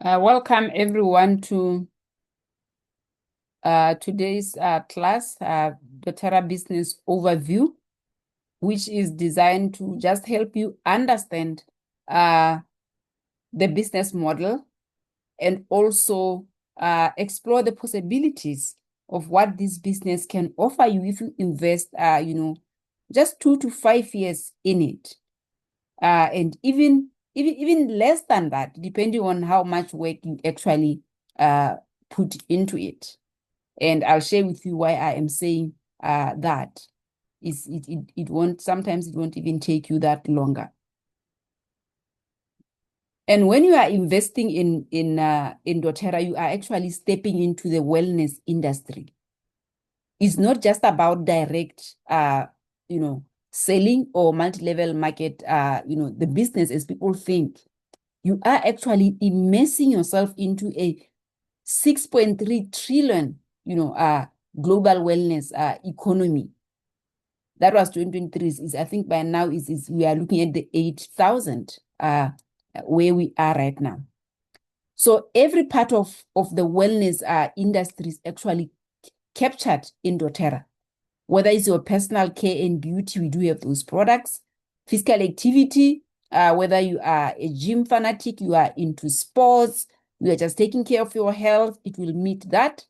Welcome everyone to today's class, doTERRA Business Overview, which is designed to just help you understand the business model and also explore the possibilities of what this business can offer you if you invest, just 2 to 5 years in it, and even less than that, depending on how much work you actually put into it. And I'll share with you why I am saying that it won't, sometimes it won't even take you that longer. And when you are investing in doTERRA, you are actually stepping into the wellness industry. It's not just about direct selling or multi-level market, the business as people think. You are actually immersing yourself into a 6.3 trillion, global wellness economy. That was 2023. Is I think by now is we are looking at the 8,000 where we are right now. So every part of the wellness industry is actually captured in doTERRA. Whether it's your personal care and beauty, we do have those products. Physical activity, whether you are a gym fanatic, you are into sports, you are just taking care of your health, it will meet that.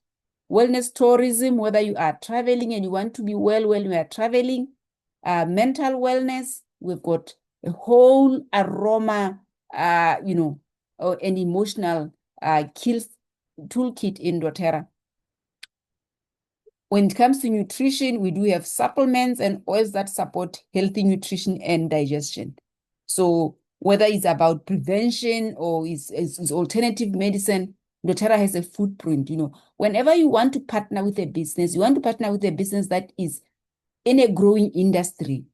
Wellness tourism, whether you are traveling and you want to be well when you are traveling. Mental wellness, we've got a whole aroma, an emotional toolkit in doTERRA. When it comes to nutrition, we do have supplements and oils that support healthy nutrition and digestion. So whether it's about prevention or it's alternative medicine, doTERRA has a footprint. Whenever you want to partner with a business, you want to partner with a business that is in a growing industry,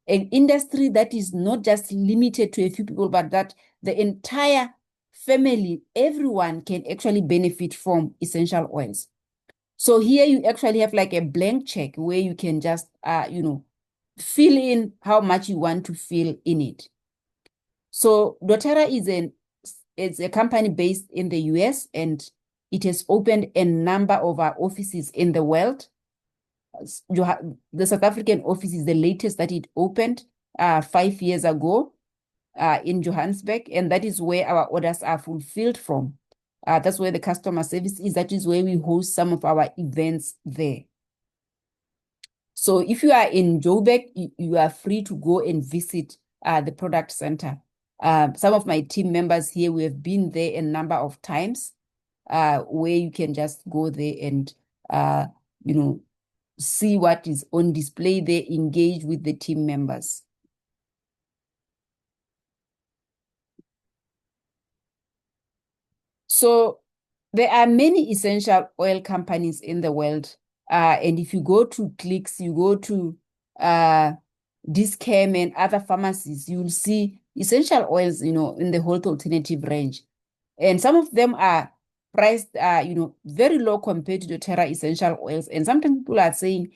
an industry that is not just limited to a few people, but that the entire family, everyone can actually benefit from essential oils. So here you actually have like a blank check where you can just, fill in how much you want to fill in it. So doTERRA is a company based in the US, and it has opened a number of our offices in the world. The South African office is the latest that it opened 5 years ago in Johannesburg, and that is where our orders are fulfilled from. That's where the customer service is. That is where we host some of our events there. So if you are in Joburg, you are free to go and visit the product center. Some of my team members here, we have been there a number of times, where you can just go there and, see what is on display there, engage with the team members. So there are many essential oil companies in the world. And if you go to Clicks, you go to Dis-Chem and other pharmacies, you'll see essential oils, in the whole alternative range. And some of them are priced, very low compared to the doTERRA essential oils. And sometimes people are saying,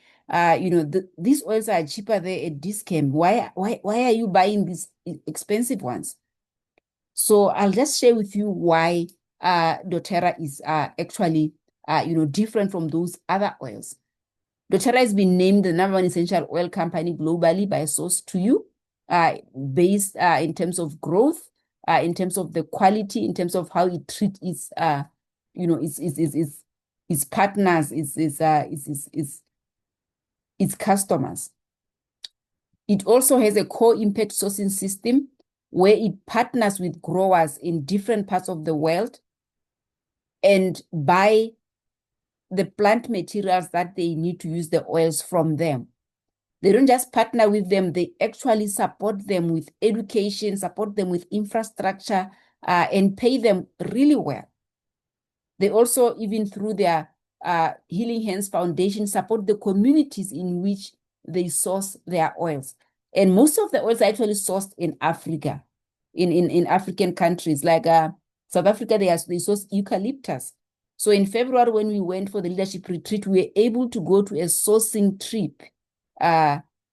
these oils are cheaper there at Dis-Chem. Why are you buying these expensive ones? So I'll just share with you why doTERRA is actually, different from those other oils. doTERRA has been named the #1 essential oil company globally by Source to You, based in terms of growth, in terms of the quality, in terms of how it treats its, its partners, its customers. It also has a core impact sourcing system where it partners with growers in different parts of the world and buy the plant materials that they need to use the oils from them. They don't just partner with them, they actually support them with education, support them with infrastructure, and pay them really well. They also, even through their Healing Hands Foundation, support the communities in which they source their oils. And most of the oils are actually sourced in Africa, in African countries. Like South Africa, they source eucalyptus. So in February, when we went for the leadership retreat, we were able to go to a sourcing trip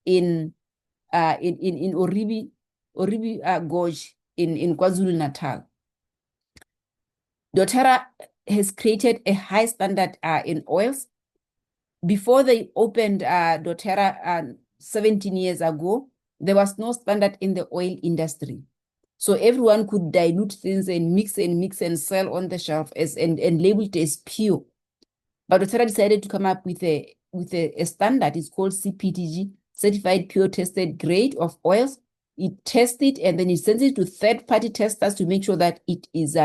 in Oribi Gorge in KwaZulu-Natal. doTERRA has created a high standard in oils. Before they opened doTERRA 17 years ago, there was no standard in the oil industry. So everyone could dilute things and mix and sell on the shelf and label it as pure. But doTERRA decided to come up with a standard. It's called CPTG, certified pure tested grade of oils. It tests it and then it sends it to third-party testers to make sure that it is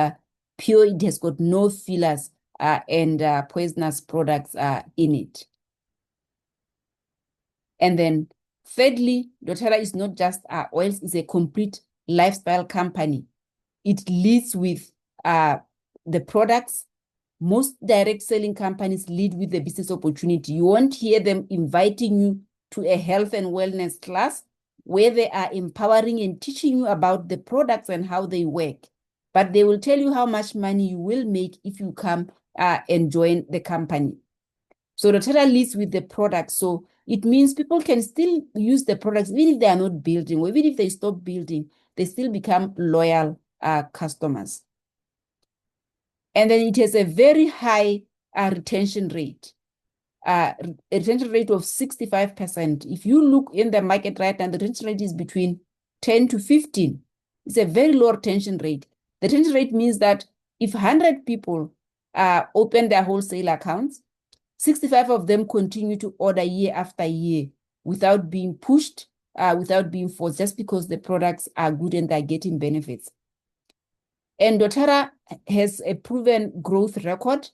pure. It has got no fillers and poisonous products in it. And then thirdly, doTERRA is not just oils, it's a complete lifestyle company. It leads with the products. Most direct selling companies lead with the business opportunity. You won't hear them inviting you to a health and wellness class where they are empowering and teaching you about the products and how they work. But they will tell you how much money you will make if you come and join the company. So doTERRA leads with the products. So it means people can still use the products even if they are not building, or even if they stop building, they still become loyal customers. And then it has a very high retention rate. A retention rate of 65%. If you look in the market right now, the retention rate is between 10 to 15. It's a very low retention rate. The retention rate means that if 100 people open their wholesale accounts, 65 of them continue to order year after year without being pushed, without being forced, just because the products are good and they're getting benefits. And doTERRA has a proven growth record.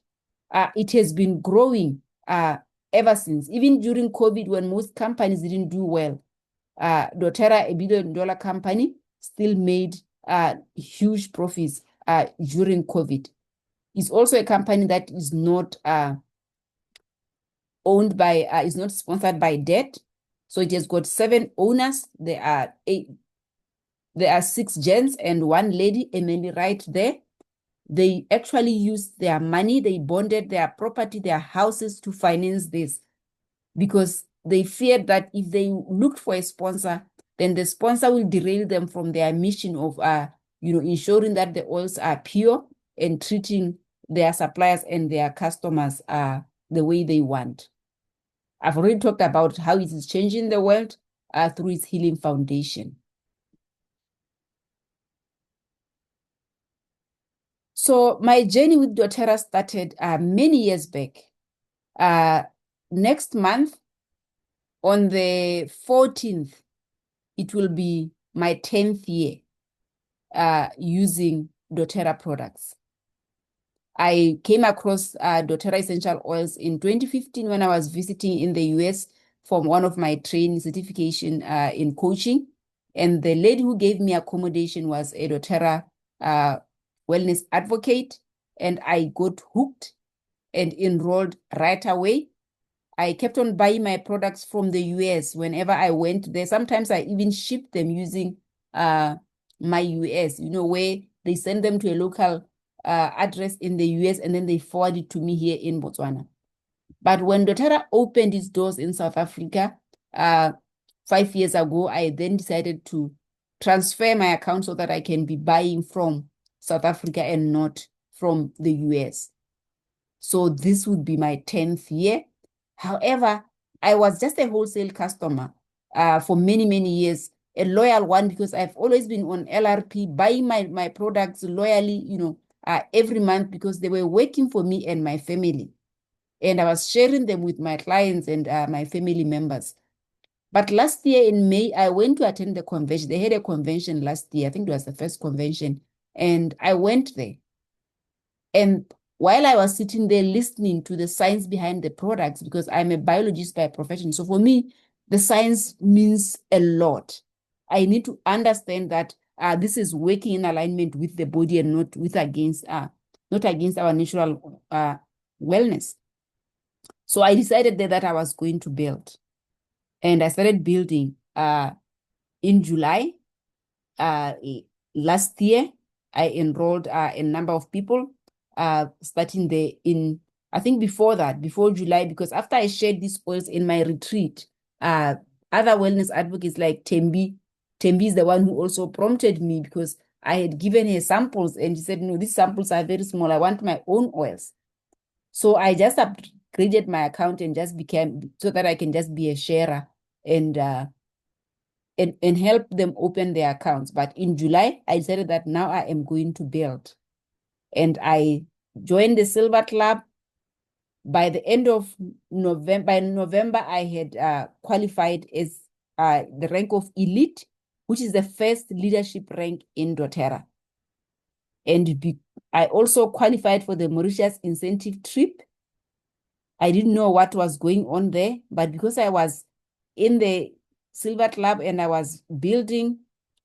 It has been growing ever since. Even during COVID, when most companies didn't do well, doTERRA, $1 billion company, still made huge profits during COVID. It's also a company that is not owned by, is not sponsored by debt. So it has got 7 owners. There are 6 gents and 1 lady, Emily, right there. They actually used their money, they bonded their property, their houses to finance this, because they feared that if they looked for a sponsor, then the sponsor will derail them from their mission of ensuring that the oils are pure and treating their suppliers and their customers the way they want. I've already talked about how it is changing the world through its healing foundation. So my journey with doTERRA started many years back. Next month, on the 14th, it will be my 10th year using doTERRA products. I came across doTERRA essential oils in 2015 when I was visiting in the US for one of my training certification in coaching. And the lady who gave me accommodation was a doTERRA wellness advocate, and I got hooked and enrolled right away. I kept on buying my products from the US whenever I went there. Sometimes I even shipped them using my US, where they send them to a local address in the US and then they forward it to me here in Botswana. But when doTERRA opened its doors in South Africa 5 years ago, I then decided to transfer my account so that I can be buying from South Africa and not from the US. So this would be my 10th year. However, I was just a wholesale customer for many, many years, a loyal one, because I've always been on LRP, buying my products loyally, every month, because they were working for me and my family. And I was sharing them with my clients and my family members. But last year in May, I went to attend the convention. They had a convention last year. I think it was the first convention. And I went there. And while I was sitting there listening to the science behind the products, because I'm a biologist by profession, so for me, the science means a lot. I need to understand that this is working in alignment with the body and not against our natural wellness. So I decided that I was going to build. And I started building in July last year. I enrolled a number of people starting there I think before July, because after I shared these oils in my retreat, other wellness advocates like Tembi is the one who also prompted me, because I had given her samples and she said, no, these samples are very small. I want my own oils. So I just upgraded my account and just became, so that I can just be a sharer and help them open their accounts. But in July, I decided that now I am going to build. And I joined the Silver Club. By the end of November, by November, I had qualified as the rank of elite, which is the first leadership rank in doTERRA. And I also qualified for the Mauritius incentive trip. I didn't know what was going on there, but because I was in the Silver Club and I was building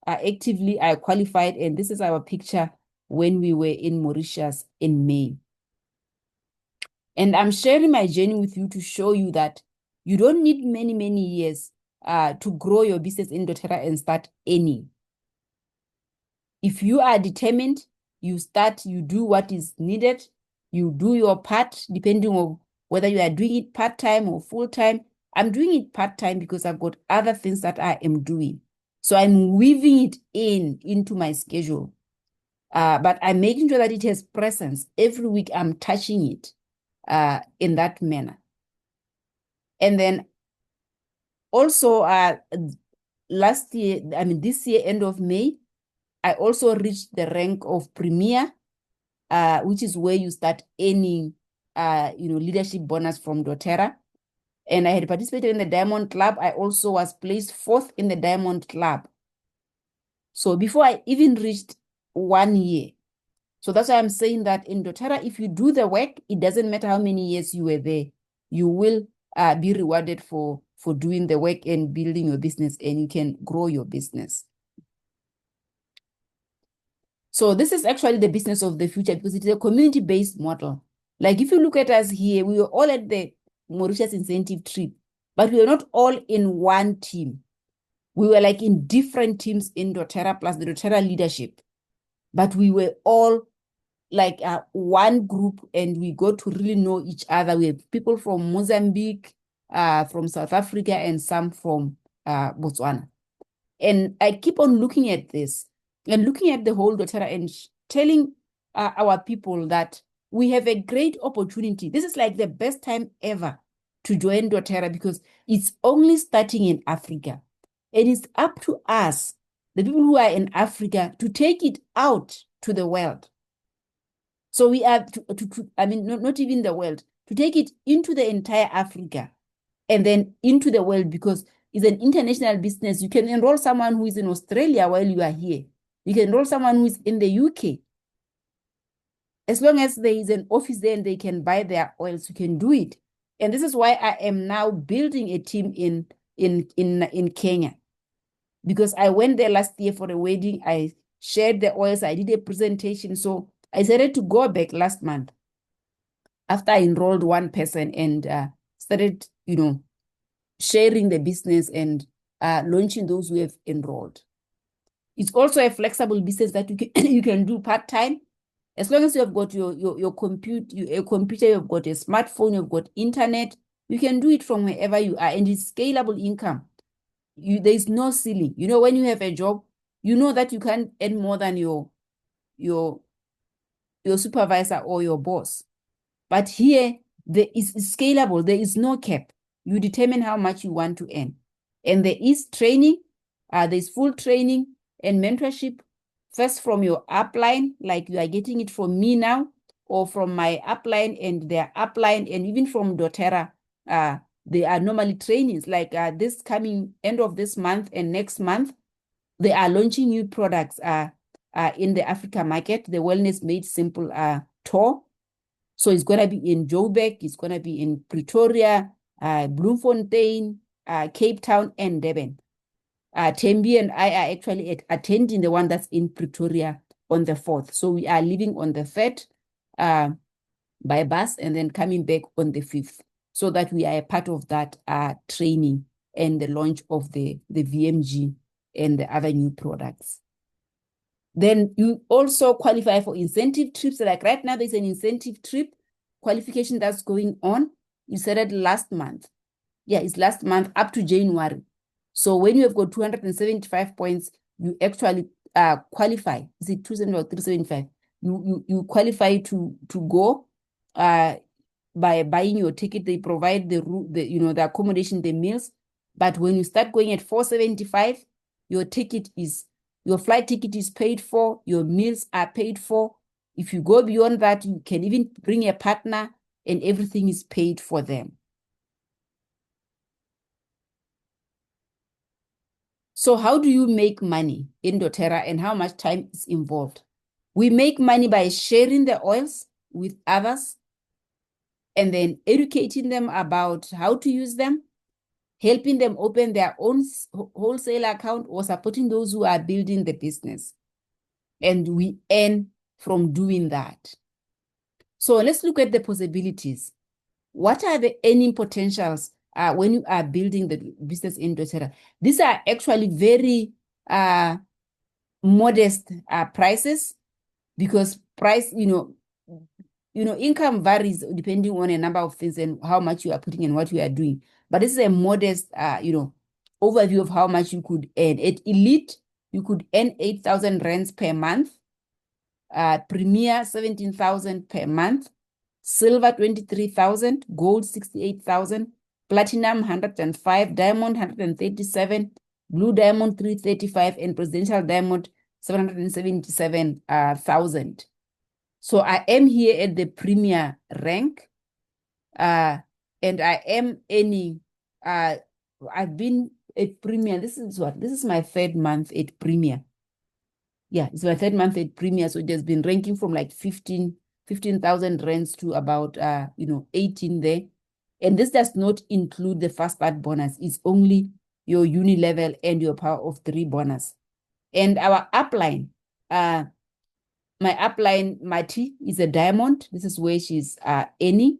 actively, I qualified. And this is our picture when we were in Mauritius in May. And I'm sharing my journey with you to show you that you don't need many, many years to grow your business in doTERRA and start any. If you are determined, you start, you do what is needed, you do your part, depending on whether you are doing it part-time or full-time. I'm doing it part-time because I've got other things that I am doing. So I'm weaving it into my schedule. But I'm making sure that it has presence. Every week I'm touching it in that manner. And then also this year, end of May, I also reached the rank of Premier, which is where you start earning leadership bonus from doTERRA. And I had participated in the Diamond Club. I also was placed 4th in the Diamond Club. So before I even reached 1 year. So that's why I'm saying that in doTERRA, if you do the work, it doesn't matter how many years you were there, you will be rewarded for doing the work and building your business, and you can grow your business. So this is actually the business of the future because it is a community-based model. Like if you look at us here, we were all at the Mauritius incentive trip, but we were not all in one team. We were like in different teams in doTERRA plus the doTERRA leadership. But we were all like one group, and we got to really know each other. We have people from Mozambique, from South Africa, and some from Botswana. And I keep on looking at this and looking at the whole doTERRA and telling our people that we have a great opportunity. This is like the best time ever to join doTERRA because it's only starting in Africa. And it's up to us, the people who are in Africa, to take it out to the world. So we are, not even the world, to take it into the entire Africa and then into the world, because it's an international business. You can enroll someone who is in Australia while you are here. You can enroll someone who is in the UK. As long as there is an office there and they can buy their oils, you can do it. And this is why I am now building a team in Kenya. Because I went there last year for a wedding. I shared the oils. I did a presentation. So I decided to go back last month after I enrolled one person and started, sharing the business and launching those who have enrolled. It's also a flexible business that you can do part-time. As long as you have got your computer, you've got a smartphone, you've got internet, you can do it from wherever you are, and it's scalable income. There is no ceiling. When you have a job, you know that you can't earn more than your supervisor or your boss. But here, it's scalable. There is no cap. You determine how much you want to earn. And there is training. There's full training and mentorship, first from your upline, like you are getting it from me now, or from my upline and their upline, and even from doTERRA. There are normally trainings like this coming end of this month and next month. They are launching new products in the Africa market, the Wellness Made Simple tour. So it's going to be in Joburg, it's going to be in Pretoria, Bloemfontein, Cape Town, and Durban. Tembi and I are actually attending the one that's in Pretoria on the 4th. So we are leaving on the 3rd by bus and then coming back on the 5th, so that we are a part of that training and the launch of the VMG and the other new products. Then you also qualify for incentive trips. Like right now, there's an incentive trip qualification that's going on. You said it last month. Yeah, it's last month up to January. So when you have got 275 points, you actually qualify. Is it 275 or 375? You qualify to go by buying your ticket. They provide the accommodation, the meals. But when you start going at 475, your flight ticket is paid for, your meals are paid for. If you go beyond that, you can even bring a partner and everything is paid for them. So how do you make money in doTERRA and how much time is involved? We make money by sharing the oils with others and then educating them about how to use them, helping them open their own wholesale account or supporting those who are building the business. And we earn from doing that. So let's look at the possibilities. What are the earning potentials when you are building the business in doTERRA? These are actually very modest prices because income varies depending on a number of things and how much you are putting and what you are doing. But this is a modest, overview of how much you could earn. At Elite, you could earn 8,000 rands per month. Premier, 17,000 per month. Silver, 23,000. Gold, 68,000. Platinum, 105. Diamond, 137. Blue Diamond, 335. And Presidential Diamond, 777,000. So I am here at the Premier rank. And I am earning, I've been at Premier. This is my third month at Premier. Yeah, it's my third month at Premier. So it has been ranking from like 15,000 rands to about 18 there. And this does not include the fast start bonus. It's only your uni level and your power of 3 bonus. And our upline, my upline, Mati, is a diamond. This is where she's earning.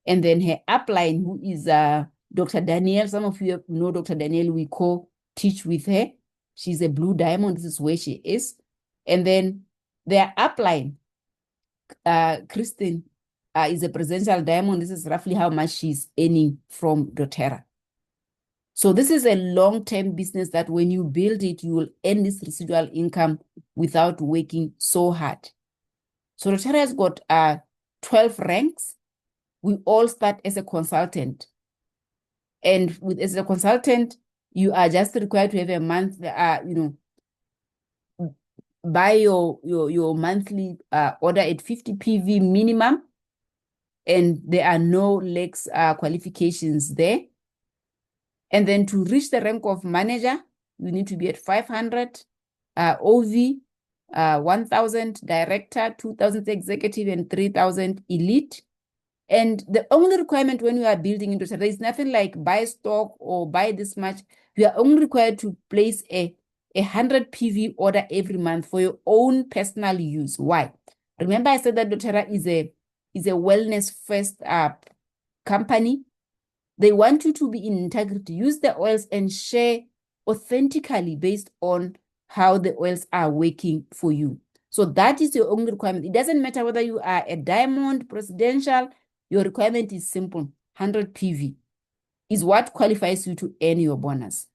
And then her upline, who is Dr. Danielle. Some of you know Dr. Danielle. We co-teach with her. She's a blue diamond. This is where she is. And then their upline, Kristen, is a presidential diamond. This is roughly how much she's earning from doTERRA. So this is a long-term business that when you build it, you will earn this residual income without working so hard. So doTERRA has got 12 ranks. We all start as a consultant. And as a consultant, you are just required to have a month, buy your monthly order at 50 PV minimum. And there are no lex qualifications there. And then to reach the rank of manager, you need to be at 500, OV, 1,000 director, 2,000 executive, and 3,000 elite. And the only requirement when you are building into there is nothing like buy stock or buy this much. You are only required to place a 100 PV order every month for your own personal use. Why? Remember I said that doTERRA is a wellness first company. They want you to be in integrity. Use the oils and share authentically based on how the oils are working for you. So that is your only requirement. It doesn't matter whether you are a diamond, presidential. Your requirement is simple. 100 PV is what qualifies you to earn your bonus.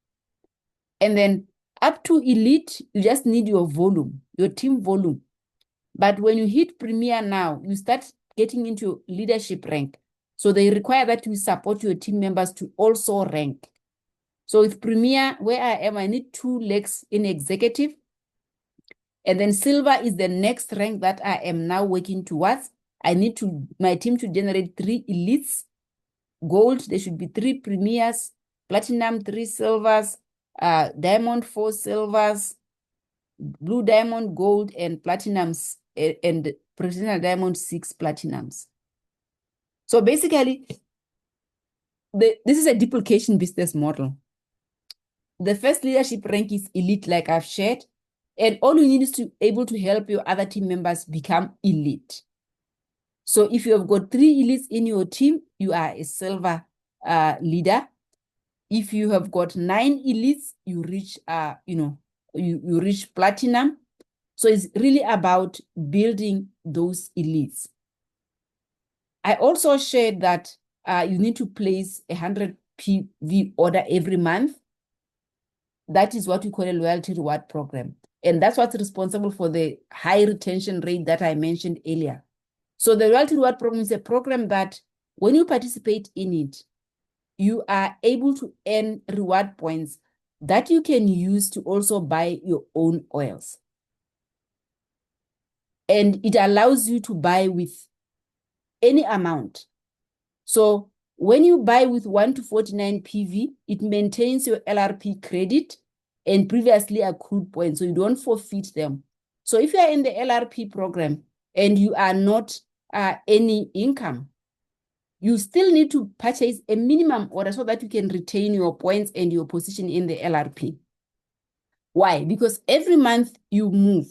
And then up to elite, you just need your volume, your team volume. But when you hit Premier now, you start getting into leadership rank. So they require that you support your team members to also rank. So with Premier, where I am, I need 2 legs in executive. And then silver is the next rank that I am now working towards. I need my team to generate 3 elites. Gold, there should be 3 premiers. Platinum, 3 silvers. Diamond, 4 silvers. Blue diamond, gold, and platinums. And presidential diamond, 6 platinums. So basically, this is a duplication business model. The first leadership rank is elite, like I've shared. And all you need is to be able to help your other team members become elite. So if you have got 3 elites in your team, you are a silver leader. If you have got 9 elites, you reach, you reach platinum. So it's really about building those elites. I also shared that you need to place a 100 PV order every month. That is what we call a loyalty reward program. And that's what's responsible for the high retention rate that I mentioned earlier. So the loyalty reward program is a program that when you participate in it, you are able to earn reward points that you can use to also buy your own oils. And it allows you to buy with any amount. So when you buy with 1 to 49 PV, it maintains your LRP credit and previously accrued points, so you don't forfeit them. So if you are in the LRP program and you are not any income, you still need to purchase a minimum order so that you can retain your points and your position in the LRP. Why? Because every month you move.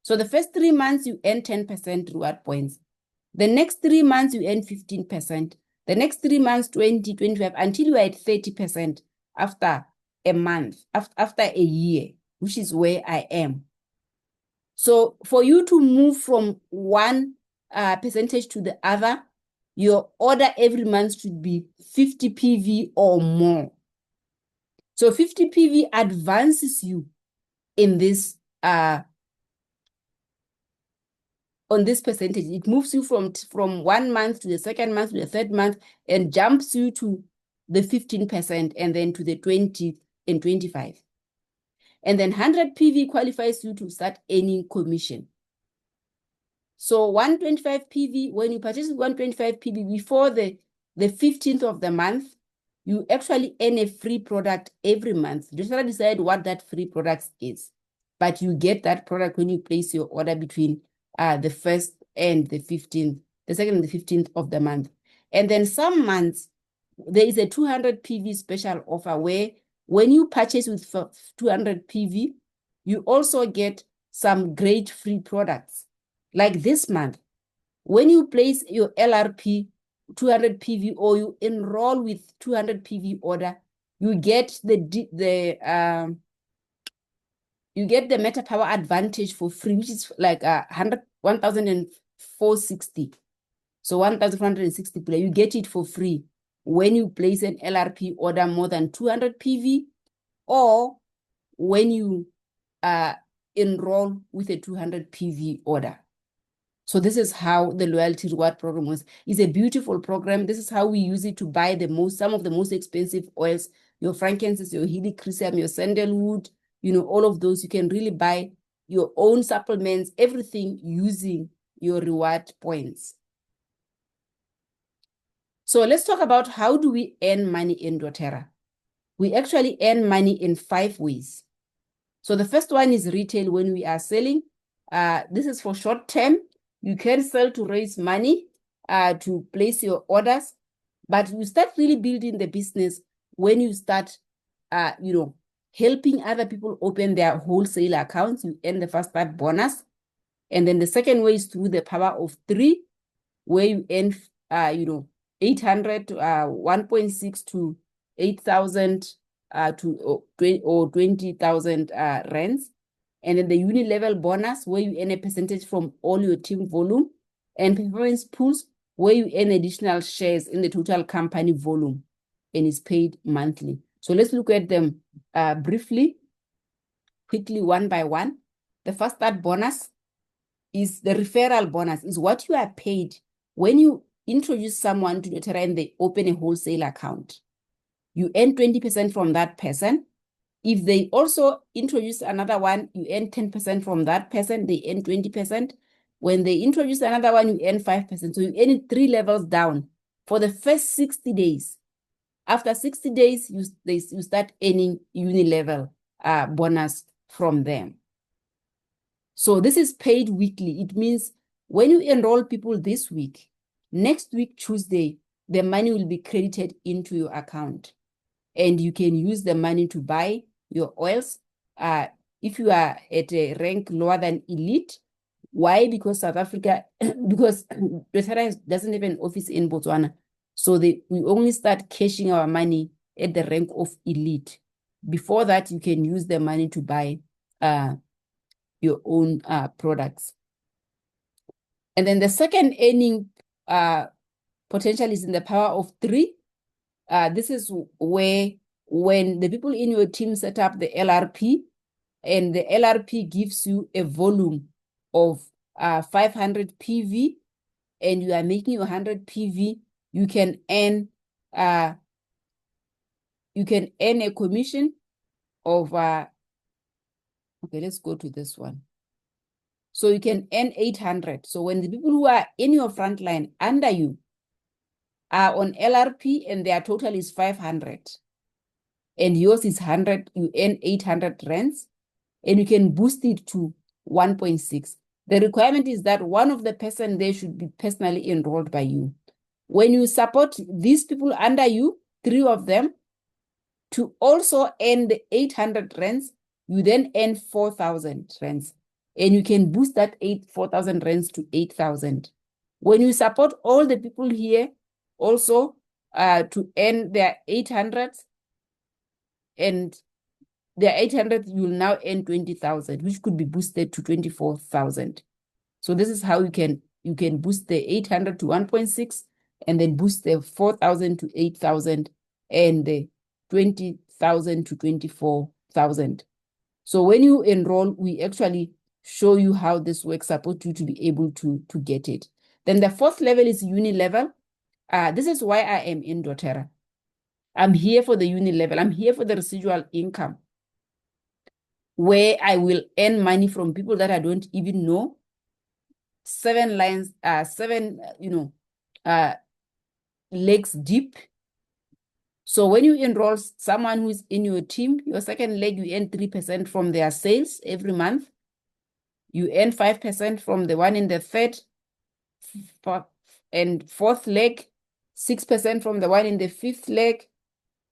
So the first 3 months you earn 10% reward points. The next 3 months you earn 15%. The next 3 months, 20, 25, until you are at 30% after a month, after a year, which is where I am. So for you to move from one percentage to the other, your order every month should be 50 PV or more. So 50 PV advances you in this on this percentage. It moves you from 1 month to the second month to the third month and jumps you to the 15% and then to the 20 and 25. And then 100 PV qualifies you to start earning commission. So 125 PV, when you purchase 125 PV before the 15th of the month, you actually earn a free product every month. Just decide what that free product is. But you get that product when you place your order between the 1st and the 15th, the 2nd and the 15th of the month. And then some months, there is a 200 PV special offer where when you purchase with 200 PV, you also get some great free products. Like this month, when you place your LRP 200 PV or you enroll with 200 PV order, you get the Meta Power Advantage for free, which is like 1,460. So 1,460 play. You get it for free when you place an LRP order more than 200 PV or when you enroll with a 200 PV order. So this is how the loyalty reward program was. It's a beautiful program. This is how we use it to buy some of the most expensive oils, your frankincense, your helichrysum, your sandalwood, all of those. You can really buy your own supplements, everything using your reward points. So let's talk about how do we earn money in doTERRA. We actually earn money in 5 ways. So the first one is retail when we are selling. This is for short term. You can sell to raise money, to place your orders, but you start really building the business when you start, helping other people open their wholesale accounts. You earn the first start bonus. And then the second way is through the power of 3, where you earn, 800 to 1.6 to 8,000 to 20,000 rands. And then the uni-level bonus, where you earn a percentage from all your team volume, and performance pools, where you earn additional shares in the total company volume, and is paid monthly. So let's look at them briefly, quickly, one by one. The first start bonus is the referral bonus, is what you are paid when you introduce someone to doTERRA and they open a wholesale account. You earn 20% from that person. If they also introduce another one, you earn 10% from that person, they earn 20%. When they introduce another one, you earn 5%. So you earn it 3 levels down for the first 60 days. After 60 days, you start earning uni-level bonus from them. So this is paid weekly. It means when you enroll people this week, next week, Tuesday, the money will be credited into your account. And you can use the money to buy your oils. If you are at a rank lower than elite, why? Because South Africa, because doTERRA doesn't have an office in Botswana. So we only start cashing our money at the rank of elite. Before that, you can use the money to buy your own products. And then the second earning potential is in the power of 3. This is where when the people in your team set up the LRP, and the LRP gives you a volume of 500 PV, and you are making your 100 PV, you can earn a commission of okay, let's go to this one. So you can earn 800. So when the people who are in your front line under you are on LRP and their total is 500 and yours is 100, you earn 800 rands, and you can boost it to 1.6. The requirement is that one of the person there should be personally enrolled by you. When you support these people under you, 3 of them, to also earn the 800 rands, you then earn 4,000 rands. And you can boost that 4,000 rands to 8,000. When you support all the people here also to earn their 800, and their 800, you will now earn 20,000, which could be boosted to 24,000. So this is how you can boost the 800 to 1.6, and then boost the 4,000 to 8,000, and the 20,000 to 24,000. So when you enroll, we actually show you how this works, support you to be able to get it. Then the 4th level is uni level. This is why I am in doTERRA. I'm here for the uni level. I'm here for the residual income, where I will earn money from people that I don't even know. 7 lines, 7, legs deep. So when you enroll someone who is in your team, your second leg, you earn 3% from their sales every month. You earn 5% from the one in the third and fourth leg, 6% from the one in the 5th leg,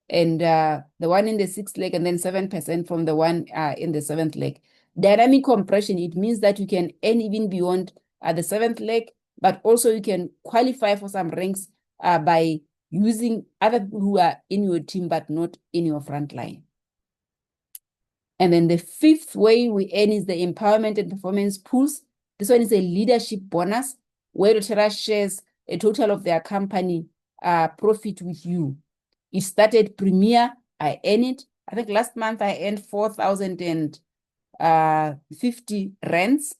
and the one in the 6th leg, and then 7% from the one in the 7th leg. Dynamic compression, it means that you can earn even beyond the 7th leg, but also you can qualify for some ranks by using other people who are in your team but not in your front line. And then the 5th way we earn is the empowerment and performance pools. This one is a leadership bonus, where doTERRA shares a total of their company profit with you. It started Premier, I earn it. I think last month I earned 4,050 rands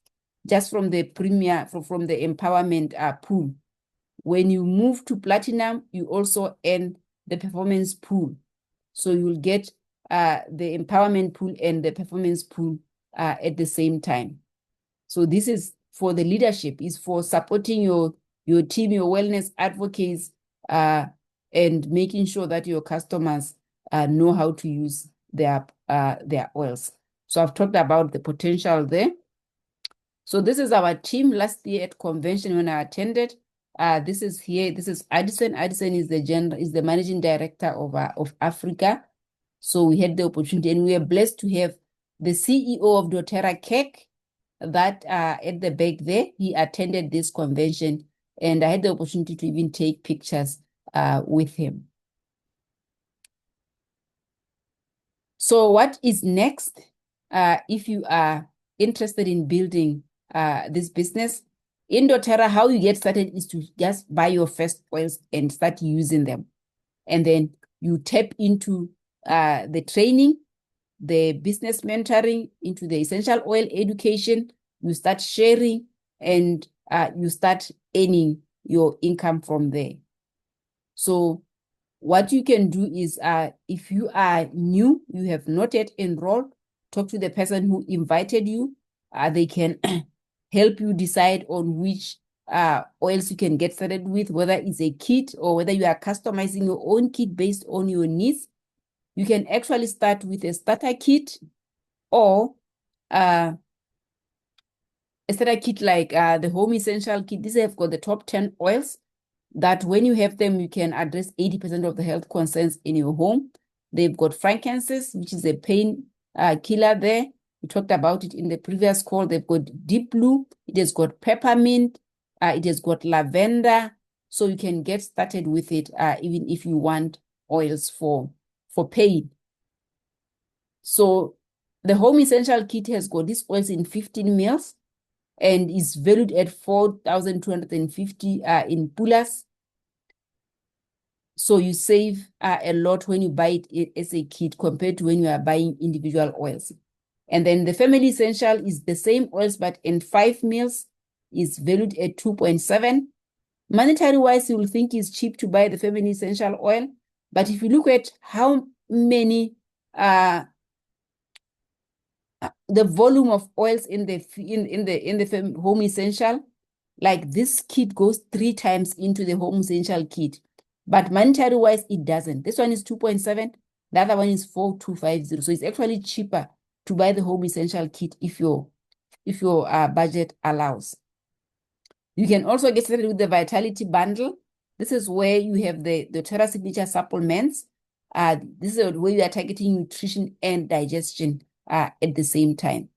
just from the Premier, from the empowerment pool. When you move to Platinum, you also earn the performance pool. So you'll get the empowerment pool and the performance pool at the same time. So this is for the leadership, is for supporting your team, your wellness advocates, and making sure that your customers know how to use their oils. So I've talked about the potential there. So this is our team last year at convention when I attended. This is here. This is Addison. Addison is the managing director of Africa. So we had the opportunity, and we are blessed to have the CEO of doTERRA Cake that at the back there. He attended this convention, and I had the opportunity to even take pictures with him. So what is next? If you are interested in building this business, in doTERRA, how you get started is to just buy your first oils and start using them. And then you tap into the training, the business mentoring, into the essential oil education. You start sharing, and you start earning your income from there. So what you can do is, if you are new, you have not yet enrolled, talk to the person who invited you. They can help you decide on which oils you can get started with, whether it's a kit or whether you are customizing your own kit based on your needs. You can actually start with a starter kit, or a starter kit like the Home Essential Kit. These have got the top 10 oils that when you have them, you can address 80% of the health concerns in your home. They've got frankincense, which is a pain killer there. We talked about it in the previous call. They've got deep blue. It has got peppermint. It has got lavender. So you can get started with it even if you want oils for pain. So the Home Essential Kit has got these oils in 15 mils and is valued at 4,250 in pullers. So you save a lot when you buy it as a kit compared to when you are buying individual oils. And then the family essential is the same oils, but in 5 mils is valued at 2.7. Monetary wise, you will think it's cheap to buy the family essential oil. But if you look at how many the volume of oils in the home essential, like this kit goes 3 times into the home essential kit. But monetary wise, it doesn't. This one is 2.7, the other one is 4,250. So it's actually cheaper to buy the home essential kit if your budget allows. You can also get started with the Vitality Bundle. This is where you have the doTERRA signature supplements. This is where you are targeting nutrition and digestion at the same time.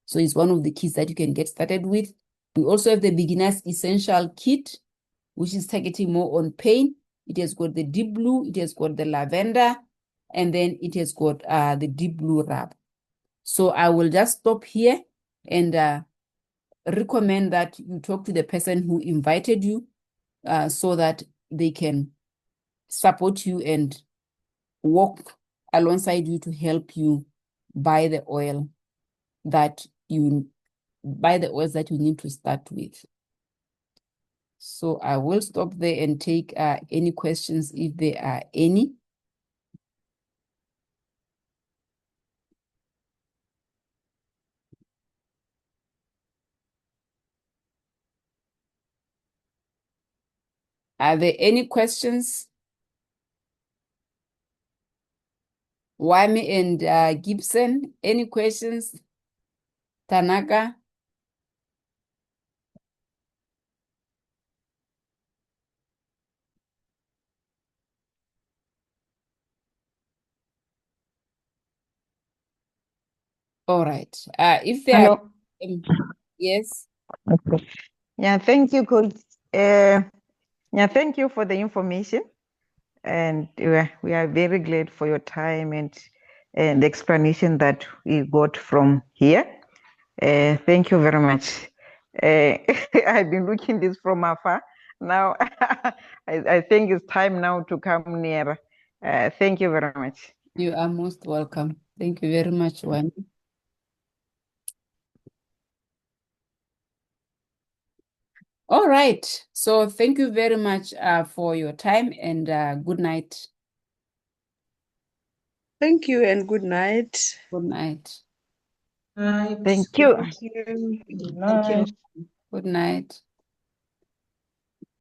So it's one of the kits that you can get started with. We also have the Beginner's Essential Kit, which is targeting more on pain. It has got the deep blue, it has got the lavender, and then it has got the deep blue rub. So I will just stop here and recommend that you talk to the person who invited you so that they can support you and work alongside you to help you buy the oils that you need to start with. So I will stop there and take any questions if there are any. Are there any questions? Wami and Gibson, any questions? Tanaka? All right. If there Hello. are, yes. Okay. Yeah, thank you, Coach. Yeah, thank you for the information, and we are very glad for your time and the explanation that we got from here. Thank you very much. I've been looking this from afar. Now, I think it's time now to come nearer. Thank you very much. You are most welcome. Thank you very much, Wami. All right. So thank you very much for your time and good night. Thank you and good night. Good night. Thank you. Thank you. Good night. Good night.